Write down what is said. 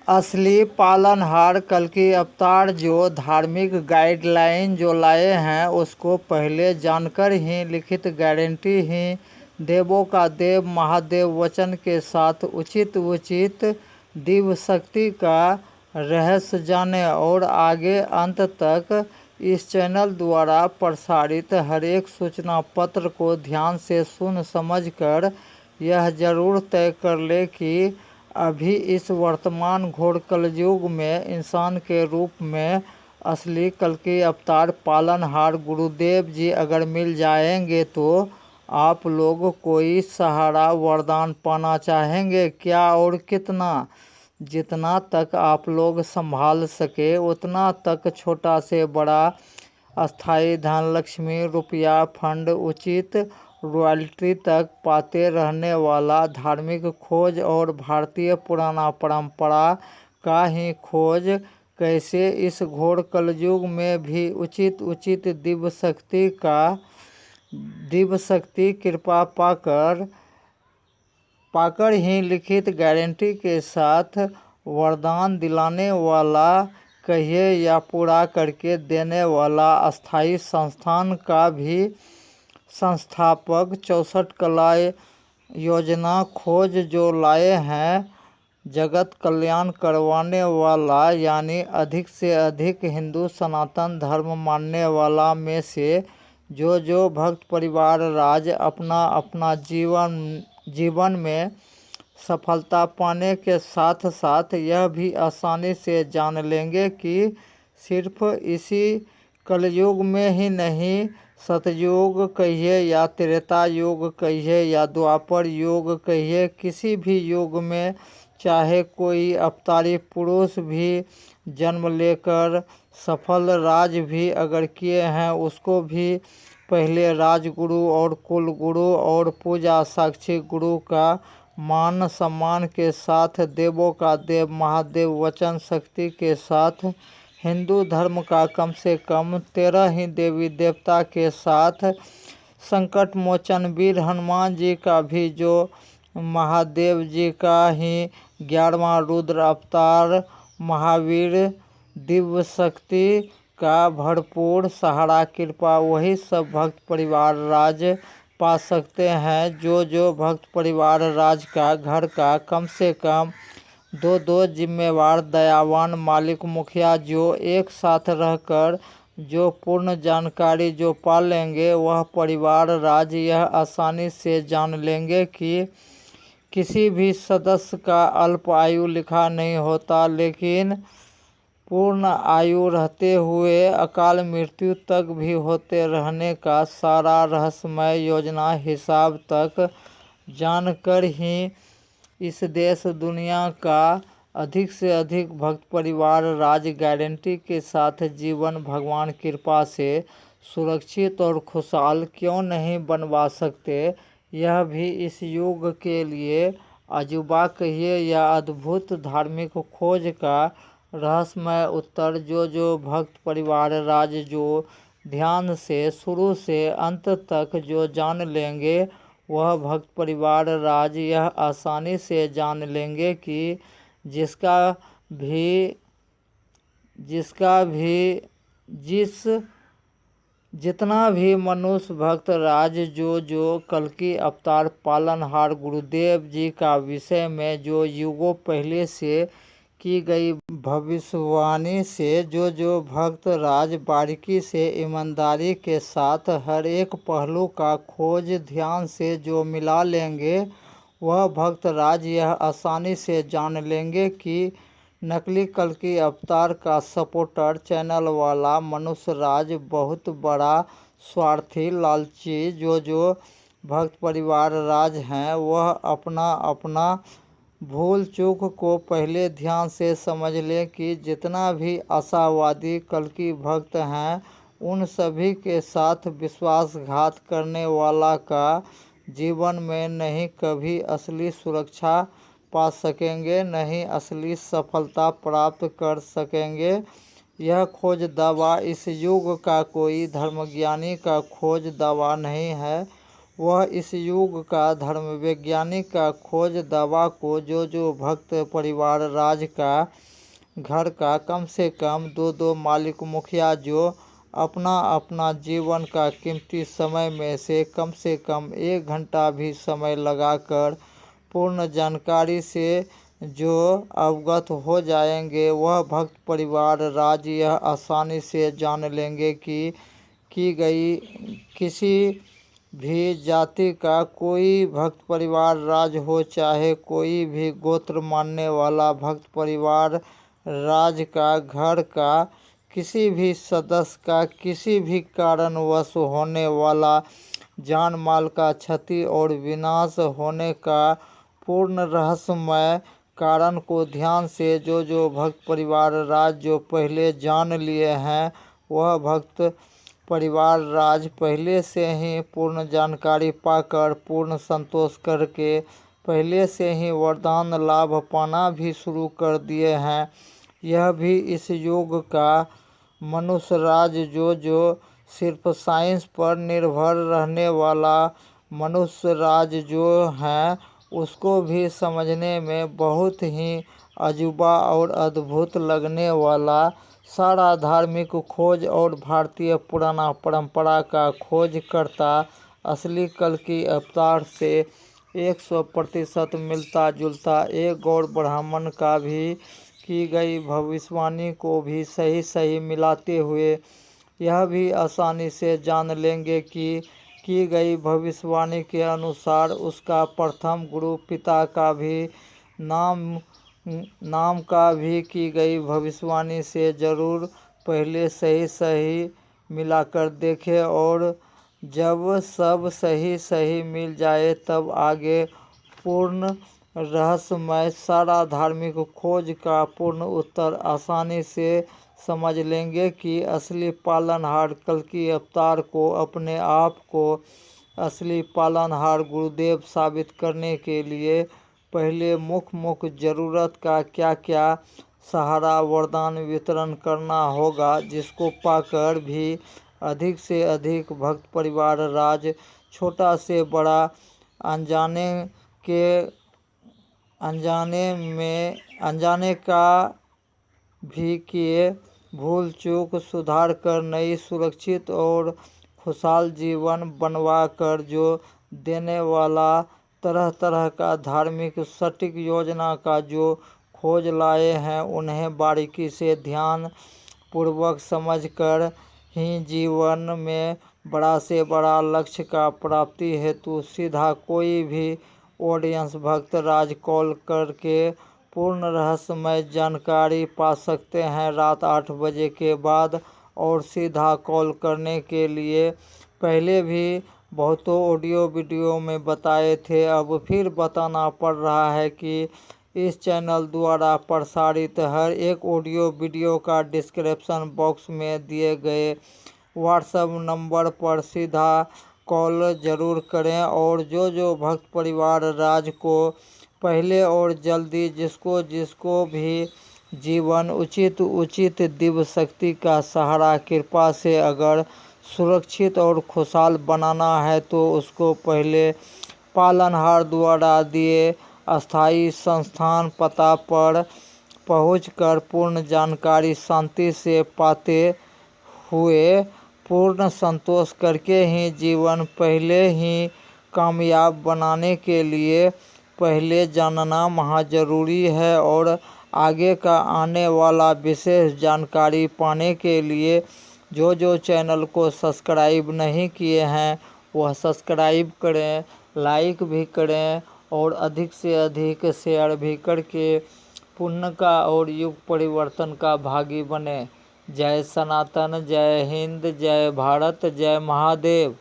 असली पालनहार कल्कि अवतार जो धार्मिक गाइडलाइन जो लाए हैं उसको पहले जानकर ही लिखित गारंटी ही देवों का देव महादेव वचन के साथ उचित उचित दिव्य शक्ति का रहस्य जाने और आगे अंत तक इस चैनल द्वारा प्रसारित हर एक सूचना पत्र को ध्यान से सुन समझकर यह जरूर तय कर ले कि अभी इस वर्तमान घोर कलयुग में इंसान के रूप में असली कल्कि अवतार पालनहार गुरुदेव जी अगर मिल जाएंगे तो आप लोग कोई सहारा वरदान पाना चाहेंगे क्या और कितना? जितना तक आप लोग संभाल सके उतना तक, छोटा से बड़ा, अस्थाई धन लक्ष्मी रुपया फंड उचित रॉयल्टी तक पाते रहने वाला धार्मिक खोज और भारतीय पुराना परंपरा का ही खोज कैसे इस घोर कलयुग में भी उचित उचित दिव्य शक्ति कृपा पाकर ही लिखित गारंटी के साथ वरदान दिलाने वाला कहिए या पूरा करके देने वाला अस्थाई संस्थान का भी संस्थापक 64 कला योजना खोज जो लाए हैं, जगत कल्याण करवाने वाला, यानी अधिक से अधिक हिंदू सनातन धर्म मानने वाला में से जो भक्त परिवार राज अपना अपना जीवन में सफलता पाने के साथ साथ यह भी आसानी से जान लेंगे कि सिर्फ इसी कलयुग में ही नहीं, सतयुग कहिए या त्रेता युग कहिए या द्वापर युग कहिए, किसी भी युग में चाहे कोई अवतारी पुरुष भी जन्म लेकर सफल राज भी अगर किए हैं उसको भी पहले राजगुरु और कुल गुरु और पूजा साक्षी गुरु का मान सम्मान के साथ, देवों का देव महादेव वचन शक्ति के साथ, हिंदू धर्म का कम से कम 13 ही देवी देवता के साथ, संकट मोचन वीर हनुमान जी का भी जो महादेव जी का ही 11वां रुद्र अवतार महावीर दिव्य शक्ति का भरपूर सहारा कृपा वही सब भक्त परिवार राज पा सकते हैं। जो भक्त परिवार राज का घर का कम से कम 2 जिम्मेवार दयावान मालिक मुखिया जो एक साथ रहकर जो पूर्ण जानकारी जो पा लेंगे वह परिवार राज यह आसानी से जान लेंगे कि किसी भी सदस्य का अल्प आयु लिखा नहीं होता, लेकिन पूर्ण आयु रहते हुए अकाल मृत्यु तक भी होते रहने का सारा रहस्यमय योजना हिसाब तक जानकर ही इस देश दुनिया का अधिक से अधिक भक्त परिवार राज गारंटी के साथ जीवन भगवान कृपा से सुरक्षित और खुशहाल क्यों नहीं बनवा सकते। यह भी इस युग के लिए अजूबा कहिए या अद्भुत धार्मिक खोज का रहस्यमय उत्तर जो भक्त परिवार राज जो ध्यान से शुरू से अंत तक जो जान लेंगे वह भक्त परिवार राज यह आसानी से जान लेंगे कि जितना भी मनुष्य भक्त राज जो कल्कि अवतार पालनहार गुरुदेव जी का विषय में जो युगों पहले से की गई भविष्यवाणी से जो भक्त राज बारीकी से ईमानदारी के साथ हर एक पहलू का खोज ध्यान से जो मिला लेंगे वह भक्त राज यह आसानी से जान लेंगे कि नकली कल्कि अवतार का सपोर्टर चैनल वाला मनुष्य राज बहुत बड़ा स्वार्थी लालची जो भक्त परिवार राज हैं वह अपना भूल चूक को पहले ध्यान से समझ लें कि जितना भी आशावादी कल्कि भक्त हैं उन सभी के साथ विश्वासघात करने वाला का जीवन में नहीं कभी असली सुरक्षा पा सकेंगे, नहीं असली सफलता प्राप्त कर सकेंगे। यह खोज दावा इस युग का कोई धर्मज्ञानी का खोज दावा नहीं है, वह इस युग का धर्म वैज्ञानिक का खोज दवा को जो भक्त परिवार राज का घर का कम से कम दो मालिक मुखिया जो अपना अपना जीवन का कीमती समय में से कम 1 घंटा भी समय लगाकर पूर्ण जानकारी से जो अवगत हो जाएंगे, वह भक्त परिवार राज यह आसानी से जान लेंगे कि की गई किसी भी जाति का कोई भक्त परिवार राज हो, चाहे कोई भी गोत्र मानने वाला भक्त परिवार राज का घर का किसी भी सदस्य का किसी भी कारणवश होने वाला जान माल का क्षति और विनाश होने का पूर्ण रहस्यमय कारण को ध्यान से जो भक्त परिवार राज जो पहले जान लिए हैं, वह भक्त परिवार राज पहले से ही पूर्ण जानकारी पाकर पूर्ण संतोष करके पहले से ही वरदान लाभ पाना भी शुरू कर दिए हैं। यह भी इस युग का मनुष्य राज जो सिर्फ साइंस पर निर्भर रहने वाला मनुष्य राज जो है, उसको भी समझने में बहुत ही अजूबा और अद्भुत लगने वाला सारा धार्मिक खोज और भारतीय पुराना परंपरा का खोज करता असली कल की अवतार से 100% मिलता जुलता एक गौड़ ब्राह्मण का भी की गई भविष्यवाणी को भी सही मिलाते हुए यह भी आसानी से जान लेंगे कि की गई भविष्यवाणी के अनुसार उसका प्रथम गुरु पिता का भी नाम का भी की गई भविष्यवाणी से जरूर पहले सही मिलाकर देखे, और जब सब सही मिल जाए तब आगे पूर्ण रहस्यमय सारा धार्मिक खोज का पूर्ण उत्तर आसानी से समझ लेंगे कि असली पालनहार कल्कि अवतार को अपने आप को असली पालनहार गुरुदेव साबित करने के लिए पहले मुख्य जरूरत का क्या सहारा वरदान वितरण करना होगा, जिसको पाकर भी अधिक से अधिक भक्त परिवार राज छोटा से बड़ा अनजाने का भी किए भूल चूक सुधार कर नई सुरक्षित और खुशहाल जीवन बनवा कर जो देने वाला तरह का धार्मिक सटीक योजना का जो खोज लाए हैं, उन्हें बारीकी से ध्यान पूर्वक समझकर ही जीवन में बड़ा से बड़ा लक्ष्य का प्राप्ति हेतु सीधा कोई भी ऑडियंस भक्त राज कॉल करके पूर्ण रहस्यमय जानकारी पा सकते हैं रात 8 बजे के बाद। और सीधा कॉल करने के लिए पहले भी बहुतों ऑडियो वीडियो में बताए थे, अब फिर बताना पड़ रहा है कि इस चैनल द्वारा प्रसारित हर एक ऑडियो वीडियो का डिस्क्रिप्शन बॉक्स में दिए गए व्हाट्सएप नंबर पर सीधा कॉल जरूर करें। और जो भक्त परिवार राज को पहले और जल्दी जिसको भी जीवन उचित दिव्य शक्ति का सहारा कृपा से अगर सुरक्षित और खुशहाल बनाना है, तो उसको पहले पालनहार द्वारा दिए अस्थायी संस्थान पता पर पहुंचकर पूर्ण जानकारी शांति से पाते हुए पूर्ण संतोष करके ही जीवन पहले ही कामयाब बनाने के लिए पहले जानना महाजरूरी है। और आगे का आने वाला विशेष जानकारी पाने के लिए जो चैनल को सब्सक्राइब नहीं किए हैं, वह सब्सक्राइब करें, लाइक भी करें और अधिक से अधिक शेयर भी करके पुण्य का और युग परिवर्तन का भागी बने। जय सनातन, जय हिंद, जय भारत, जय महादेव।